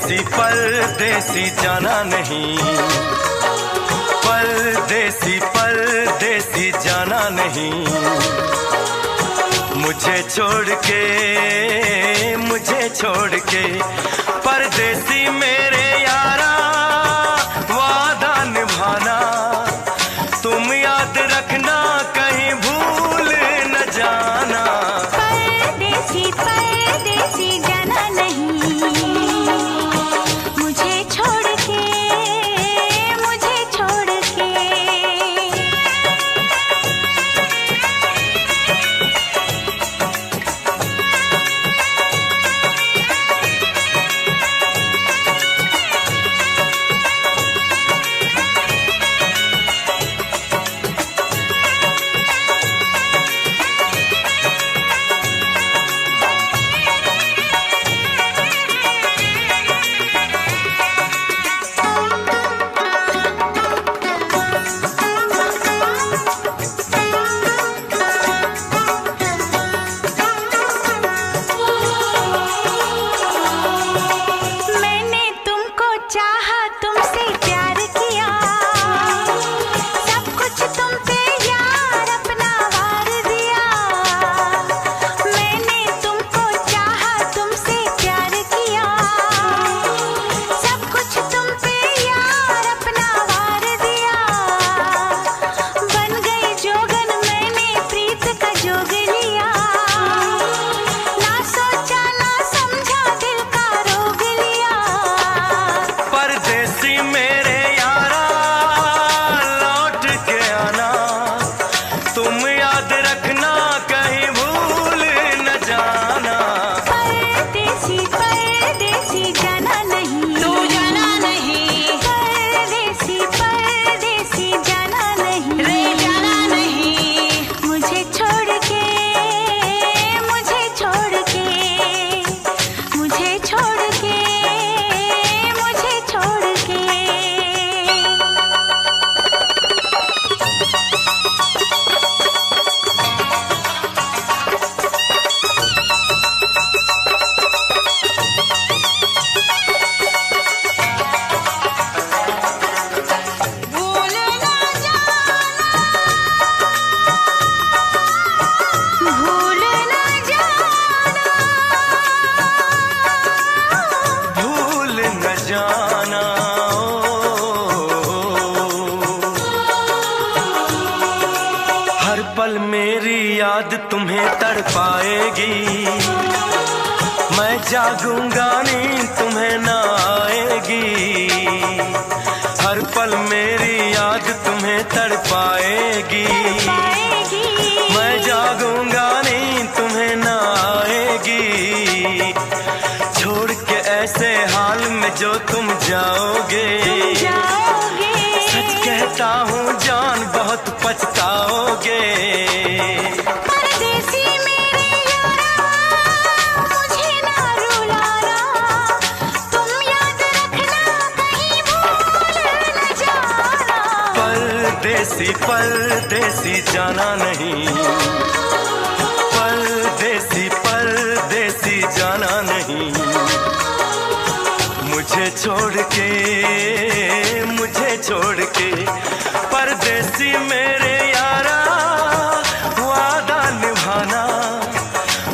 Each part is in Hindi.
परदेसी परदेसी जाना नहीं, परदेसी परदेसी जाना नहीं, मुझे छोड़ के परदेसी मेरे यारा वादा निभाना, तुम याद रखना कहीं भूल न जाना। परदेसी परदेसी जाना नहीं, मुझे छोड़ के पल मेरी याद तुम्हें तड़पाएगी, मैं जागूंगा नींद तुम्हें ना आएगी। हर पल मेरी याद तुम्हें तड़पाएगी, मैं जागूंगा नींद तुम्हें ना आएगी। छोड़ के ऐसे हाल में जो तुम जाओगे, सच कहता हूँ जान बहुत पछताओगे। परदेसी मेरे यारा मुझे ना रुलाना, तुम याद रखना कहीं भूल न जाना। परदेसी परदेसी जाना नहीं, परदेसी परदेसी जाना नहीं, मुझे छोड़ के परदेसी मेरे यारा वादा निभाना,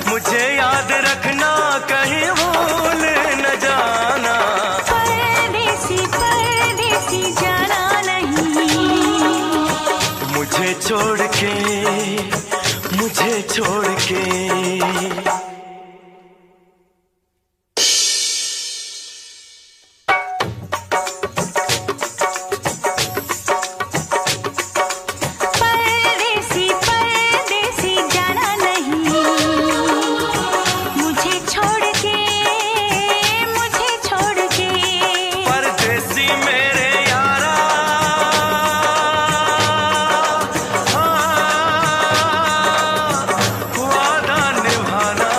मुझे याद रखना कहीं भूल न जाना। परदेसी परदेसी जाना नहीं, मुझे छोड़ के वादा निभाना।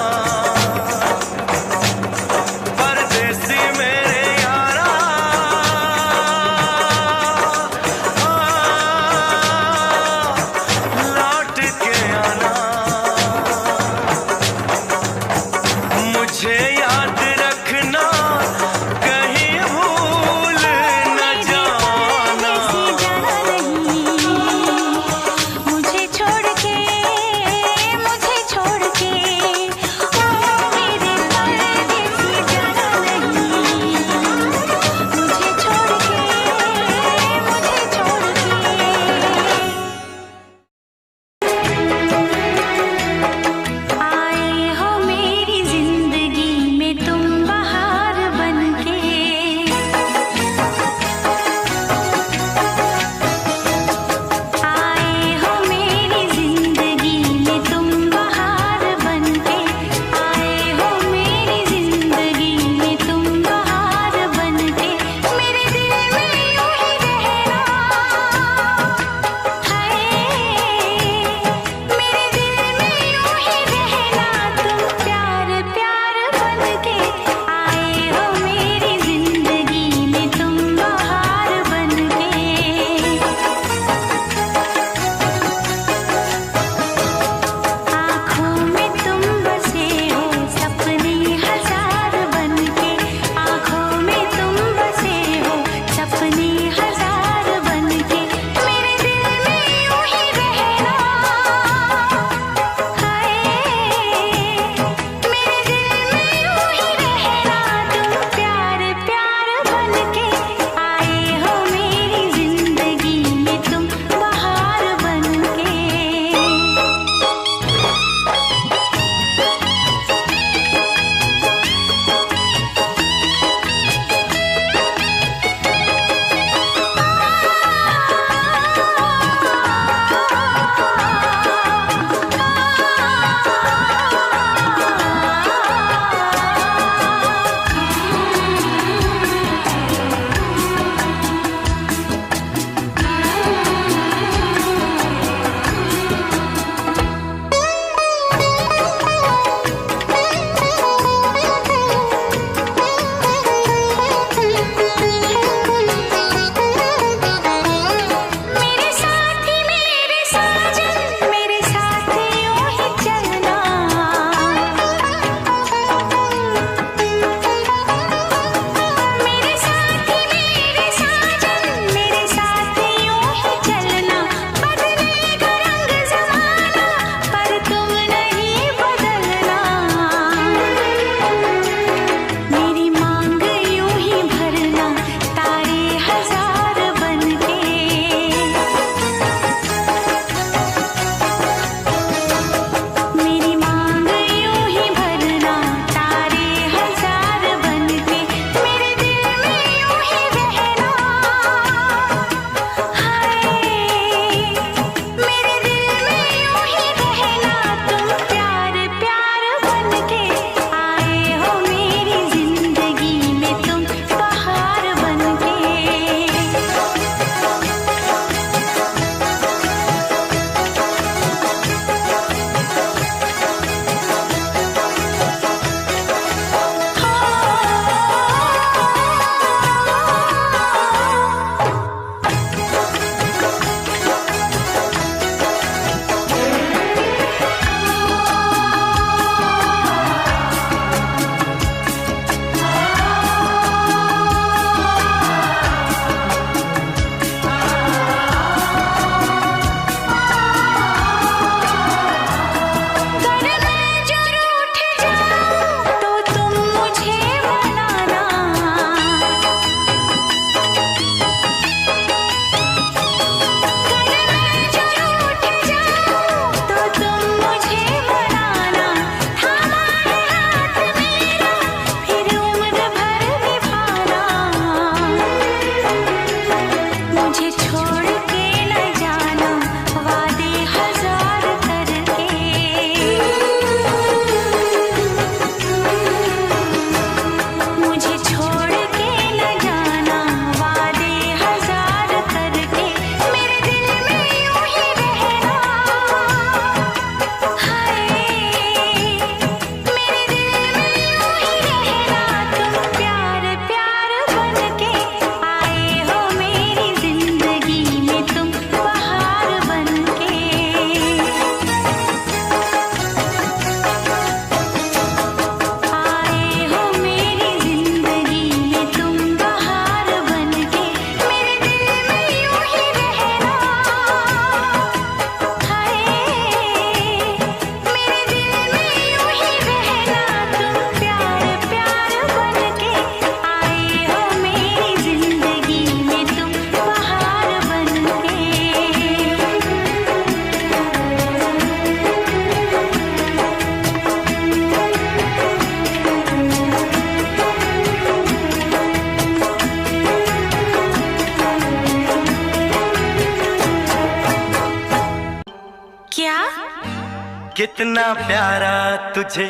कितना प्यारा तुझे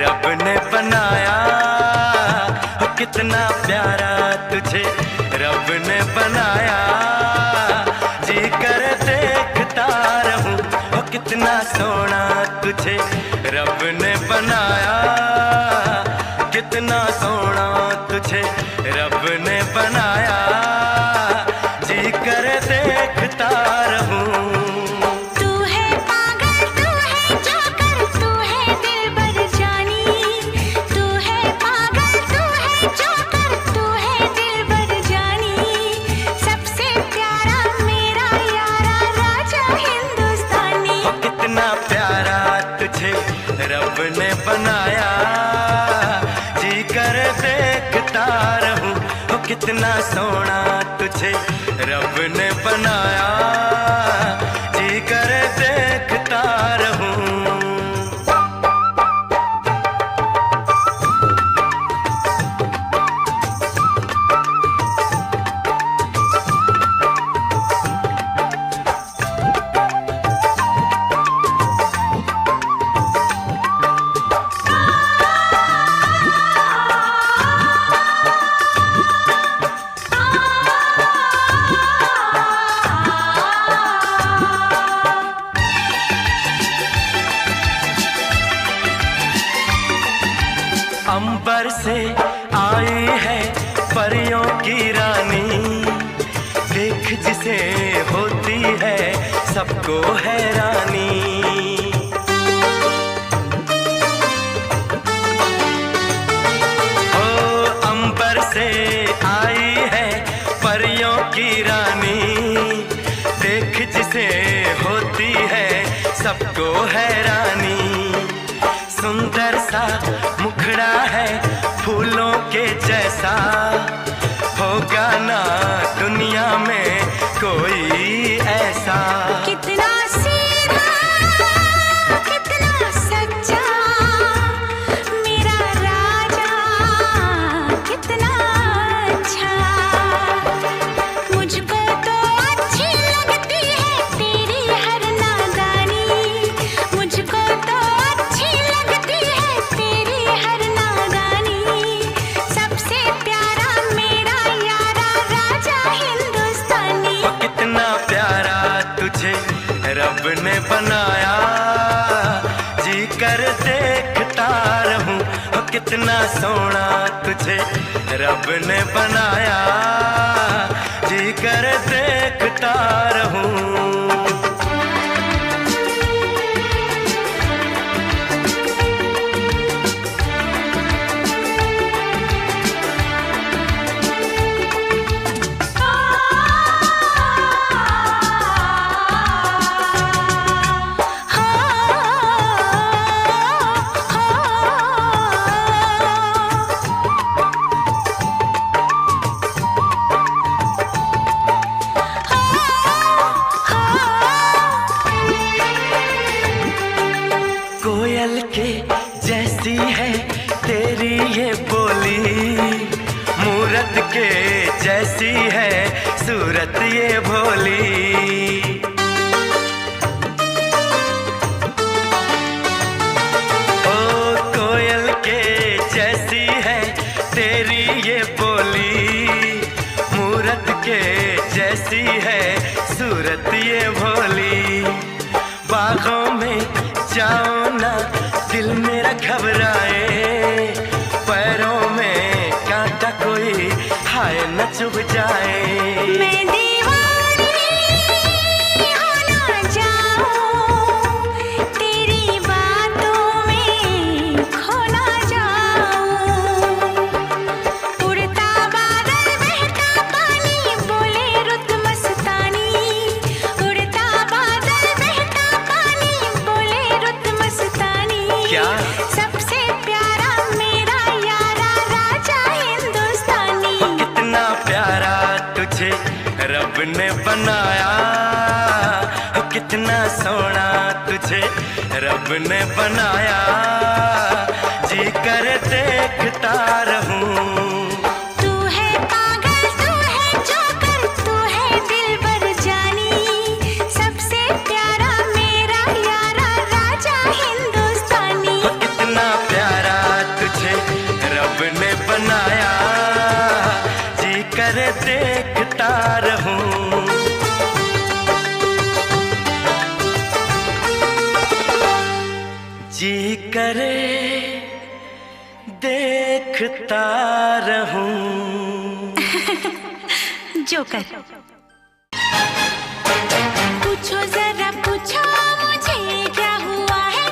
रब ने बनाया, कितना प्यारा तुझे रब ने बनाया। जी कर देखता रहूं, कितना सोना तुझे रब ने बनाया, कितना सोना तुझे रब ने बनाया। जी कर देखता रहूं। रब ने बनाया, जी कर देखता रहूं, कितना सोना तुझे रब ने बनाया। जी कर देखता रहूं। अंबर से आई है परियों की रानी, देख जिसे होती है सबको हैरानी। ओ अंबर से आई है परियों की रानी, देख जिसे होती है सबको हैरानी। सुंदर सा मुखड़ा है फूलों के जैसा, होगा ना दुनिया में कोई ऐसा। कितना सीधा, कितना सच्चा, मेरा राजा कितना अच्छा। मुझको तो अच्छी लगती है तेरी हर नादानी, मुझको तो अच्छी लगती है तेरी हर नादानी। सबसे प्यारा मेरा यारा राजा हिंदुस्तानी। कितना प्यारा तुझे रब ने बनाया, जी कर देखता रहूं, कितना सोना तुझे रब ने बनाया। जी कर देखता रहूं। कोयल के जैसी है तेरी ये बोली, मूरत के जैसी है सूरत ये भोली। ओ कोयल के जैसी है तेरी ये बोली, मूरत के जैसी है सूरत ये भोली। बागों में जाओ ना दिल मेरा घबराए, पैरों में कांटा कोई हाय न चुभ जाए। मैं दीवानी हो ना जाऊं, तेरी बातों में खो ना जाऊं। उड़ता बादल बहता पानी बोले रुत मस्तानी, उड़ता बादल बहता पानी बोले रुत मस्तानी। क्या? सबसे प्यारा मेरा यारा राजा हिंदुस्तानी। कितना प्यारा तुझे रब ने बनाया, कितना सोना तुझे रब ने बनाया। जी कर देखता रहूं। तू है पागल, तू है जोकर, तू है दिलबर जानी। सबसे प्यारा मेरा यारा राजा हिंदुस्तानी। देखता रहूं। जोकर। पूछो जरा पूछो मुझे क्या हुआ है,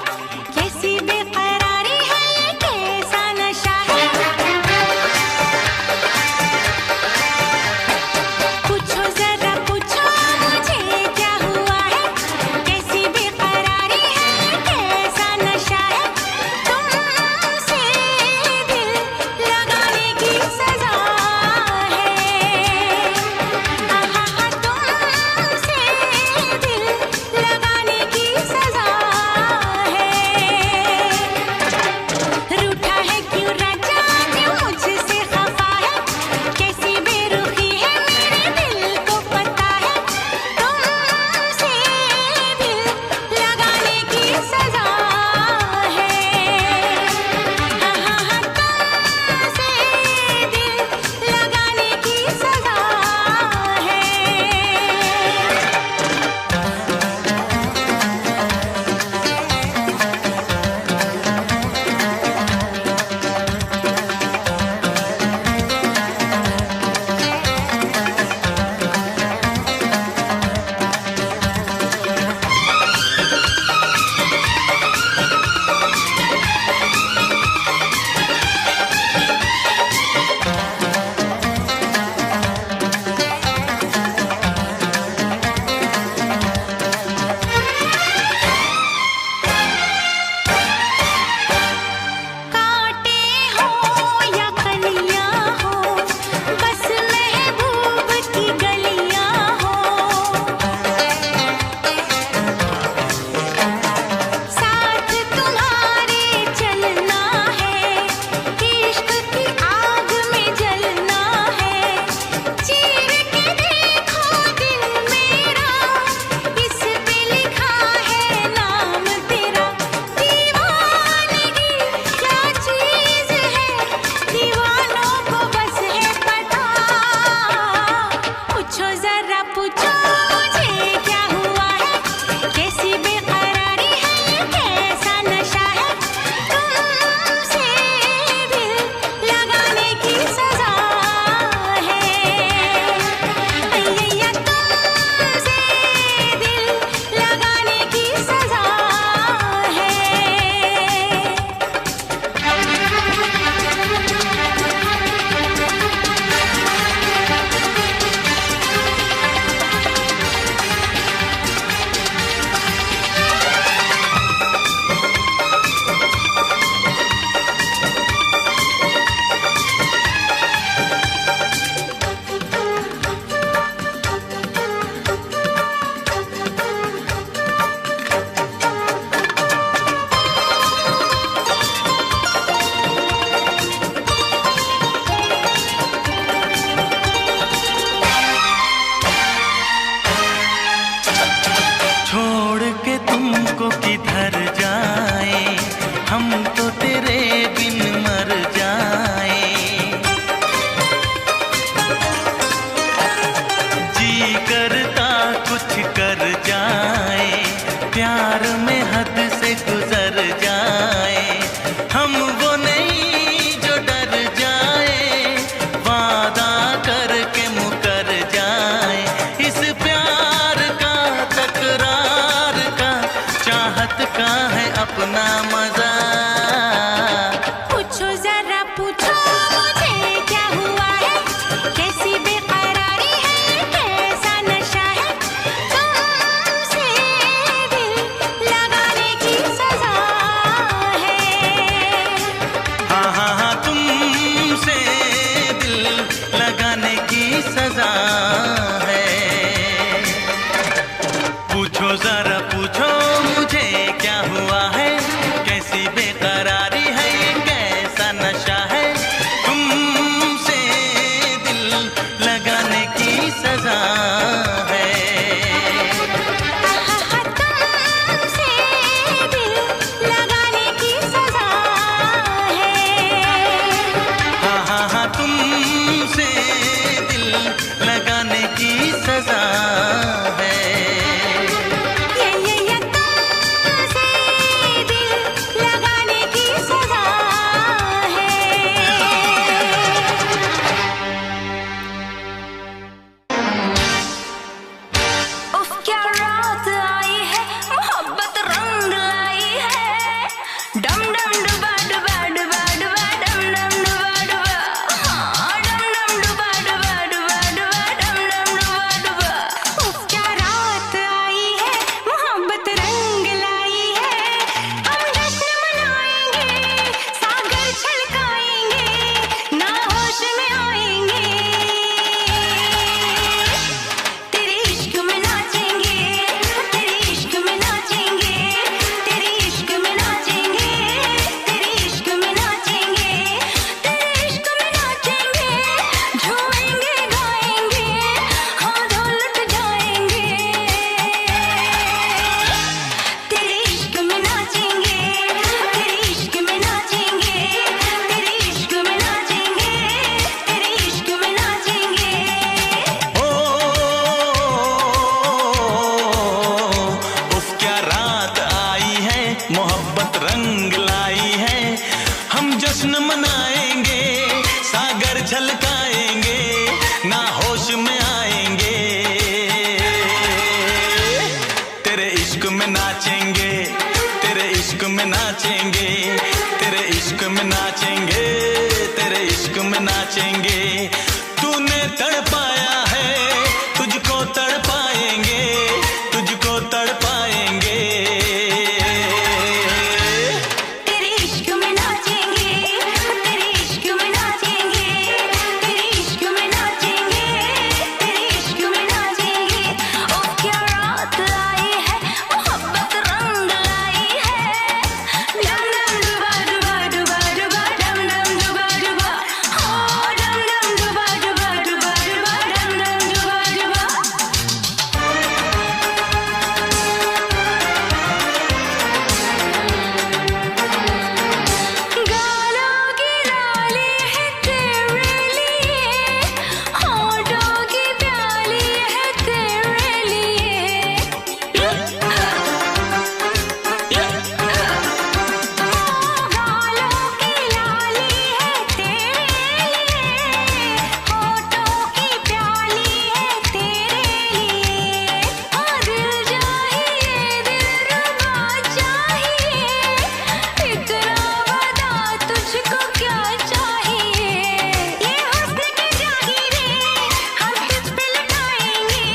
कैसी बेकरारी है, ये कैसा नशा है। पूछो जरा पूछो मुझे क्या हुआ है, कैसी बेकरारी है, ये कैसा नशा है। तुमसे दिल लगाने की सजा है, आहा तुमसे दिल लगाने की सजा है। रूठा है क्यों राजा, क्यों मुझसे खफा है, कैसी बेरुखी है मेरे दिल को पता है। तुमसे दिल लगाने की सजा है, आहा तुमसे दिल लगाने की सजा है। कांटे हो या कलियां हो, बस महबूब की गलियां हो। साथ तुम्हारे चलना है, इश्क की आग में जलना है। चीर के देखो दिल मेरा, इस पे लिखा है नाम तेरा। दीवानगी क्या चीज है, दीवानों को बस है पता। पूछो जरा पूछो मुझे क्या हुआ है, कैसी बेकरारी है, ये कैसा नशा है। तुमसे दिल लगाने की सजा है, अय्या तुमसे दिल लगाने की सजा है। छोड़ के तुमको किधर जाए, हम तो तेरे बिन मर जाए। जी करता कुछ कर जाए, प्यार में हद से गुजर जाए। हम वो नहीं जो डर जाए, वादा करके मुकर जाए। इस प्यार का तकरार का चाहत का है अपना मजा। पूछो जरा पूछो मुझे क्या हुआ है, कैसी बेकरारी है, ये कैसा नशा है। तुमसे दिल लगाने की सजा है, हाँ हाँ हाँ तुमसे दिल लगाने की सजा है। पूछो जरा पूछो मुझे क्या हुआ है, कैसी बेकरारी है, ये कैसा नशा है। तुमसे दिल लगाने की सजा है, आहा तुमसे दिल लगाने की सजा है। हाँ हाँ हाँ तुमसे दिल लगाने की सजा है। ये इश्क में नाचेंगे, तेरे इश्क में नाचेंगे, तेरे इश्क में नाचेंगे, तेरे इश्क में नाचेंगे। तूने तड़पाया है, तुझको तड़पाएंगे, तुझको तड़पाएंगे। तेरे इश्क में नाचेंगे, तेरे इश्क में नाचेंगे, तेरे इश्क में नाचेंगे, तेरे इश्क में नाचेंगे। ओ क्या रात आई है, मोहब्बत रंग लाई है। डम डम डुबा डुबा डुबा डुबा, डम डम डुबा डुबा, हो डम डम डुबा डुबा डुबा डुबा, डम डम डुबा डुबा। गालों की लाली है तेरे लिए, होठों की प्याली है तेरे लिए। गालों की लाली है तेरे लिए, होठों की प्याली है तेरे लिए। दिल चाहिए, दिलरुबा चाहिए, इतना बता तुझको क्या चाहिए। ये हुस्न की जागीरें हम तुझ पे लुटाएंगे,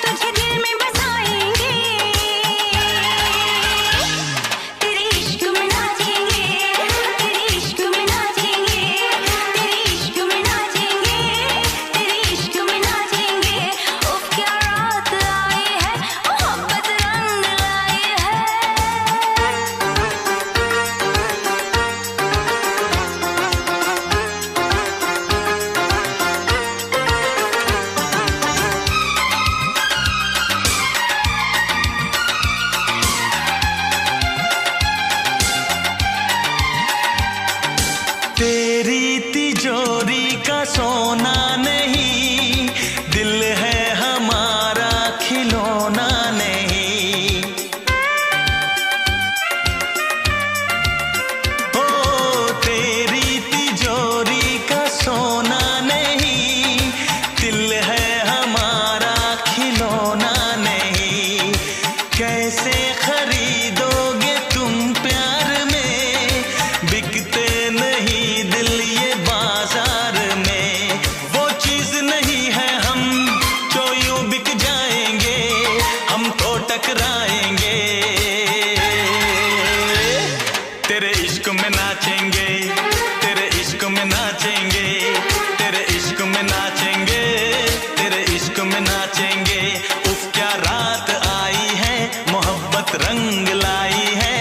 तुझे दिल में बसाएंगे। तेरे इश्क में नाचेंगे, तेरे इश्क में नाचेंगे, तेरे इश्क में नाचेंगे, तेरे इश्क में नाचेंगे। उफ क्या रात आई है, मोहब्बत रंग लाई है। तेरी तिजोरी का सोना नहीं, दिल है हमारा खिलौना नहीं। ओ तेरी तिजोरी का सोना नहीं, दिल है हमारा खिलौना नहीं। कैसे खरीदोगे तुम प्यार में, बिकते नहीं दिल ये बाजार में। वो चीज नहीं है हम जो यूं बिक जाएंगे, हम तो टकराएंगे। तेरे इश्क में नाचेंगे, तेरे इश्क में नाचेंगे, तेरे इश्क में नाचेंगे, तेरे इश्क में नाचेंगे। उफ क्या रात आई है, मोहब्बत रंग लाई है।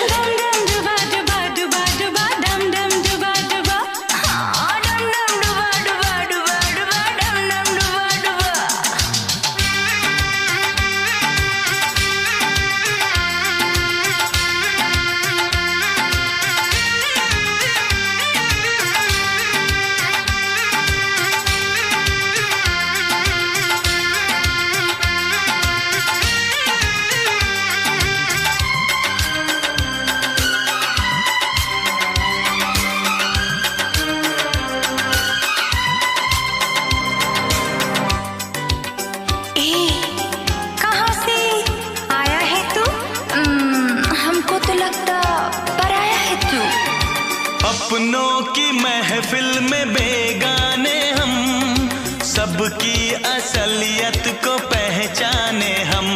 डम डम डुबा डुबा डुबा डुबा, डम डम डुबा डुबा, हाँ डम डम डुबा डुबा डुबा डुबा, डम डम डुबा डुबा। ए, कहाँ से आया है तू? हमको तो लगता पराया है तू। अपनों की महफिल में बेगाने हम, सबकी असलियत को पहचाने हम।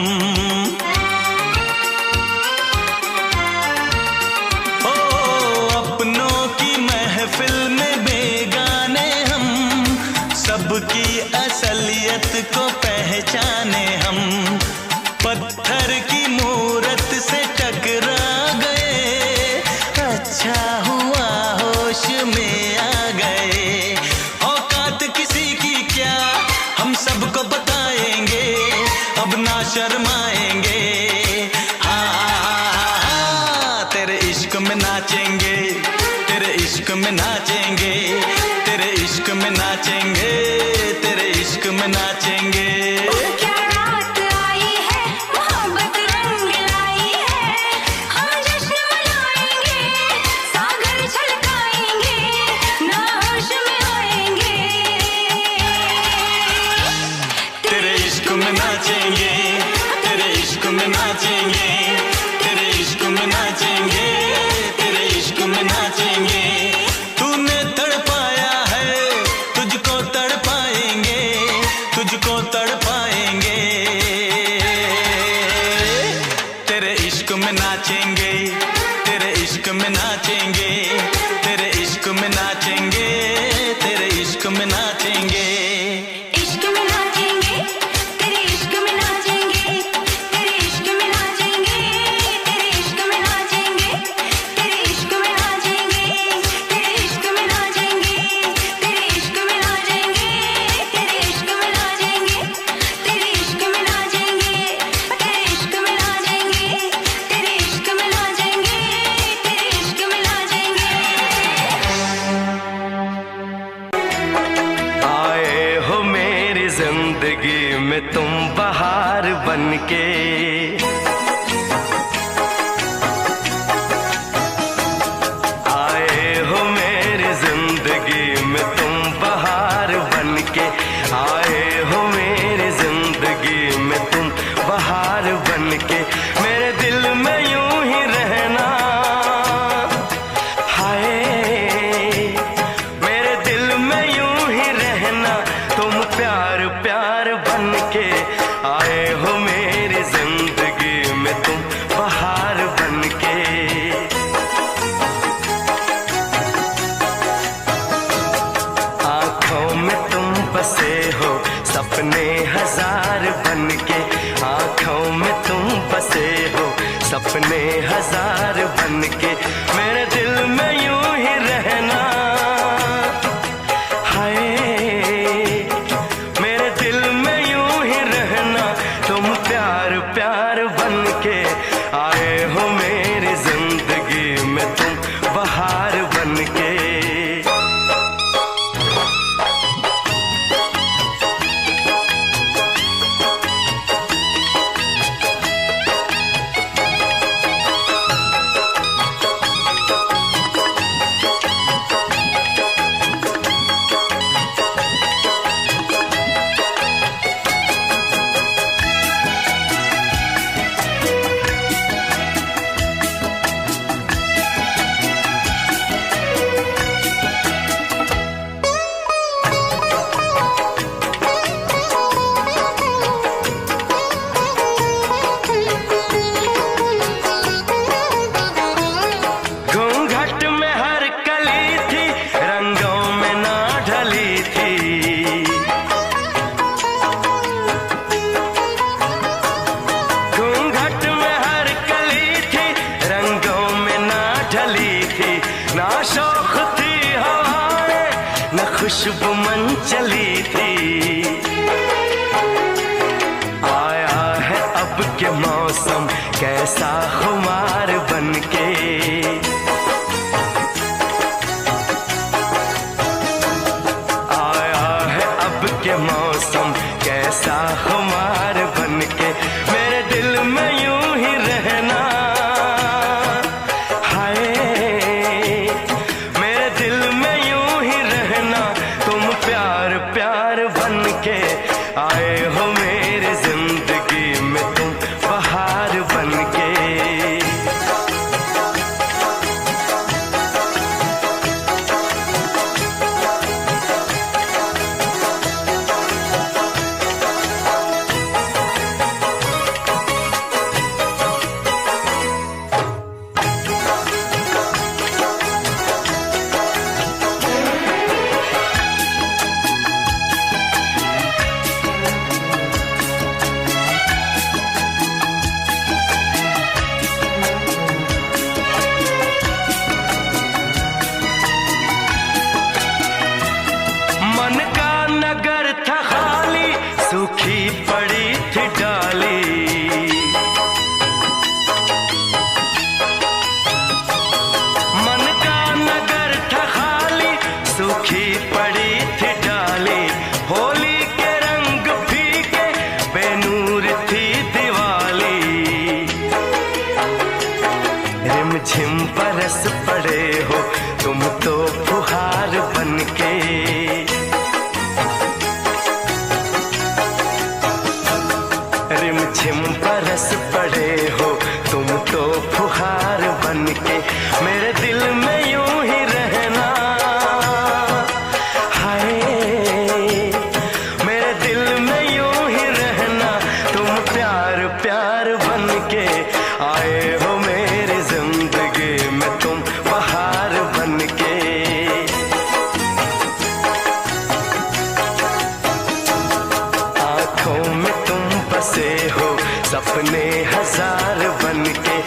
ओ अपनों की महफिल में बेगाने हम, सबकी असलियत को पहचाने हम। पत्थर की मूरत से टकरा गए, अच्छा हुआ होश में आ गए। औकात किसी की क्या, हम सबको बताएंगे, अब ना शर्माएंगे। हाँ तेरे इश्क में नाचेंगे, तेरे इश्क में नाचेंगे, तेरे इश्क में नाचेंगे, तेरे इश्क में नाचेंगे। क्या रात आई है, मोहब्बत रंग लाई है। हम जश्न मनाएंगे, सागर छलकाएंगे, ना होश में आएंगे। तेरे इश्क में नाचेंगे, तेरे इश्क में नाचेंगे, तेरे इश्क में नाचेंगे, तेरे इश्क में नाचेंगे। तूने तड़पाया है, तुझको तड़पाएंगे, तुझको तड़पाएंगे। तेरे इश्क में नाचेंगे, तेरे इश्क में नाचेंगे, तेरे इश्क में नाचेंगे, तेरे इश्क में नाचेंगे। इश्क में नाचेंगे, तेरे इश्क में नाचेंगे, तेरे इश्क में नाचेंगे, तेरे इश्क में नाचेंगे, तेरे इश्क में नाचेंगे, तेरे इश्क में नाचेंगे, तेरे इश्क में नाचेंगे, तेरे इश्क में नाचेंगे, तेरे इश्क में नाचेंगे, तेरे इश्क में नाचेंगे, तेरे इश्क में नाचेंगे, तेरे इश्क में नाचेंगे। आए हो मेरी जिंदगी में तुम बहार बनके, आए हो मेरी जिंदगी में तुम बहार बनके, आए हो मेरी जिंदगी में तुम बहार बनके। मेरे दिल में यूं ही रहना, हाय मेरे दिल में यूं ही रहना, तुम प्यार प्यार बनके। आए हो मेरी जिंदगी में तुम बहार बनके। आंखों में तुम बसे हो सपने हजार बनके, आंखों में तुम बसे हो सपने हजार बनके। मेरे दिल में यूं ही रहना, हाय मेरे दिल में यूं ही रहना, तुम प्यार प्यार बनके। आए हो मेरी जिंदगी में तुम बहार बनके। घूंघट में हर कली थी, रंगों में ना ढली थी। घूंघट में हर कली थी, रंगों में ना ढली थी। ना शौक थी हवाएं, न खुशबू मन चली थी। आया है अब के मौसम कैसा खुमार बनके, आया है अब के मौसम कैसा खुमार बनके। मेरे दिल में यूं ही रहना, हाय मेरे दिल में यूं ही रहना, तुम प्यार प्यार बनके। आए हो मेरी जिंदगी में तुम बहार बनके। पड़े हो तुम तो फुहार बन के, मेरे दिल में यूं ही रहना। हाय मेरे दिल में यूं ही रहना, तुम प्यार प्यार बन के आए हो मेरी जिंदगी में, तुम बहार बन के। आंखों में तुम बसे हो सपने हजार बन के,